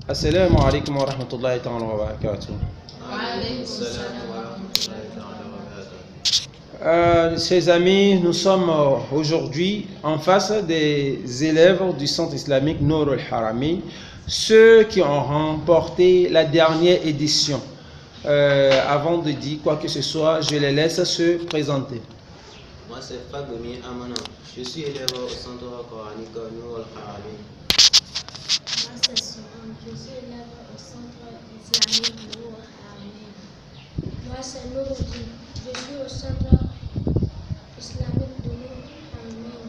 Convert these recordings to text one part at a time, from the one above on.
Assalamu alaikum wa rahmatullahi ta'ala wa barakatuh. Chers amis, nous sommes aujourd'hui en face des élèves du centre islamique Nour al-Haramain, ceux qui ont remporté la dernière édition. Avant de dire quoi que ce soit, je les laisse se présenter. Moi, c'est Fagomi Amana. Je suis élève au centre coranique Nour al-Haramain. Moi, c'est Sohan. Je suis élève au centre islamique Nour al-Haramain. Moi, c'est Nouroudine. Je suis au centre islamique de Nour al-Haramain.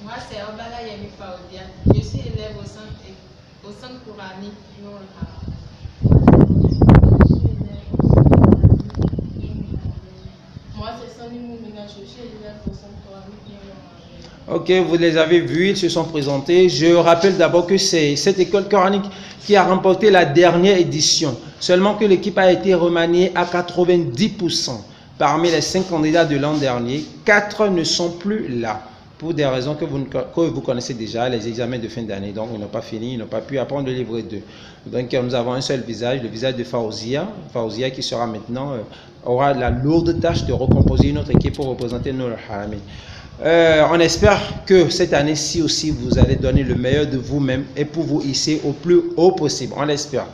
Moi, c'est Obala Yemi Faoudia. Je suis élève au centre coranique Nour al-Haramain. Moi, c'est Sani Moumina. Je suis élève au centre coranique Nour al-Haramain. Ok, vous les avez vus, ils se sont présentés. Je rappelle d'abord que c'est cette école coranique qui a remporté la dernière édition. Seulement que l'équipe a été remaniée à 90%. Parmi les 5 candidats de l'an dernier, 4 ne sont plus là. Pour des raisons que vous connaissez déjà, les examens de fin d'année. Donc, ils n'ont pas fini, ils n'ont pas pu apprendre le livre 2. Donc, nous avons un seul visage, le visage de Faouzia. Faouzia qui sera maintenant, aura la lourde tâche de recomposer une autre équipe pour représenter Nour al-Haramain. On espère que cette année-ci aussi, vous allez donner le meilleur de vous-même et pour vous hisser au plus haut possible. On l'espère.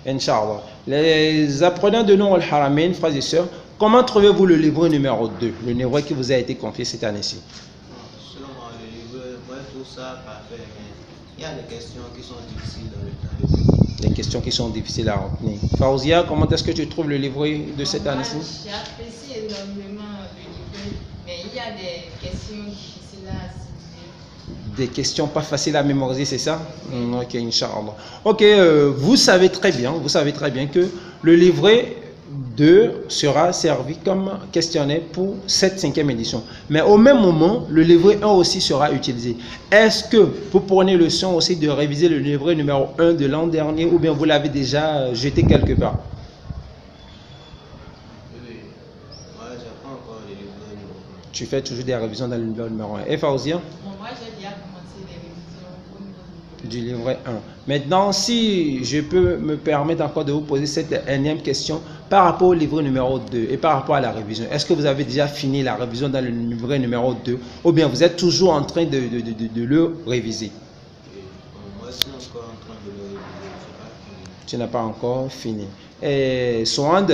Inch'Allah. Les apprenants de Nour al-Haramain, frères et sœurs, comment trouvez-vous le livre numéro 2, le livre qui vous a été confié cette année-ci? Selon moi, le livre, moi, je trouve ça parfait, mais il y a des questions qui sont difficiles dans le livre. Des questions qui sont difficiles à retenir. Faouzia, comment est-ce que tu trouves le livre de cette année-ci? J'apprécie énormément le livre, mais il y a des questions difficiles à assimiler. Des questions pas faciles à mémoriser, c'est ça? Ok, Inch'Allah. Ok, vous savez très bien que le livret 2 sera servi comme questionnaire pour cette 5e édition. Mais au même moment, le livret 1 aussi sera utilisé. Est-ce que vous prenez le soin aussi de réviser le livret numéro 1 de l'an dernier ou bien vous l'avez déjà jeté quelque part? Oui, moi, j'apprends encore le livre numéro 1. Tu fais toujours des révisions dans le livre numéro 1. Et Faouzia? Bon, moi, j'ai déjà commencé les révisions au niveau Du livret 1. Maintenant, si je peux me permettre encore de vous poser cette énième question par rapport au livre numéro 2 et par rapport à la révision. Est-ce que vous avez déjà fini la révision dans le livret numéro 2 ou bien vous êtes toujours en train de le réviser? Moi, je suis encore en train de le réviser. Je n'ai pas fini. Tu n'as pas encore fini. Et Sohand,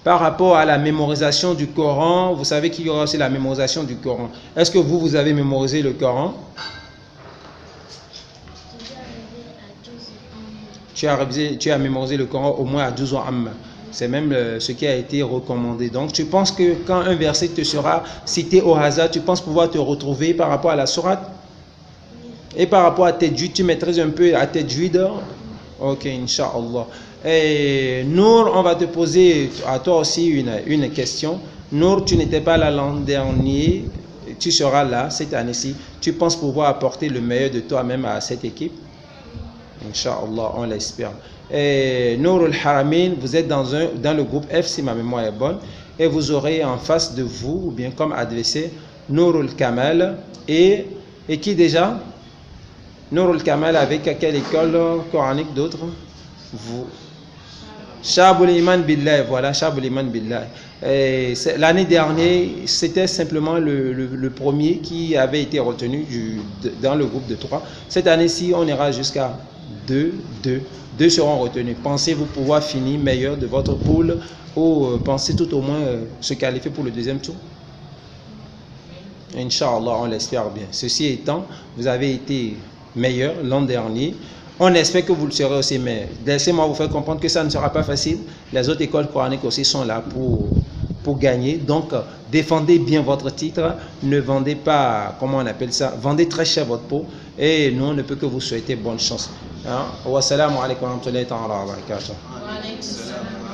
par rapport à la mémorisation du Coran, vous savez qu'il y aura aussi la mémorisation du Coran. Est-ce que vous avez mémorisé le Coran? Tu as mémorisé le Coran au moins à 12 ans. C'est même ce qui a été recommandé. Donc, tu penses que quand un verset te sera cité au hasard, tu penses pouvoir te retrouver par rapport à la sourate? Et par rapport à Tajwid, tu maîtrises un peu à Tajwid? Ok, Inch'Allah. Et Nour, on va te poser à toi aussi une question. Nour, tu n'étais pas là l'an dernier, tu seras là cette année-ci. Tu penses pouvoir apporter le meilleur de toi-même à cette équipe? Inch'Allah, on l'espère. Et Nour al-Haramain, vous êtes dans le groupe F, si ma mémoire est bonne, et vous aurez en face de vous, ou bien comme adversaire, Nour al-Kamal, et qui déjà? Nour al-Kamal avec quelle école coranique d'autres? Vous. Shabul Iman Billah, voilà, Shabul Iman Billah. L'année dernière, c'était simplement le premier qui avait été retenu dans le groupe de 3. Cette année-ci, on ira jusqu'à 2 seront retenus. Pensez-vous pouvoir finir meilleur de votre poule ou pensez tout au moins se qualifier pour le deuxième tour? Inch'Allah, on l'espère bien. Ceci étant, vous avez été meilleur l'an dernier. On espère que vous le serez aussi, mais laissez-moi vous faire comprendre que ça ne sera pas facile. Les autres écoles coraniques aussi sont là pour gagner. Donc, défendez bien votre titre. Ne vendez pas, comment on appelle ça, vendez très cher votre peau. Et nous, on ne peut que vous souhaiter bonne chance. Wassalamu alaikum wa rahmatullahi wa barakatuh. Wa alaykum salam.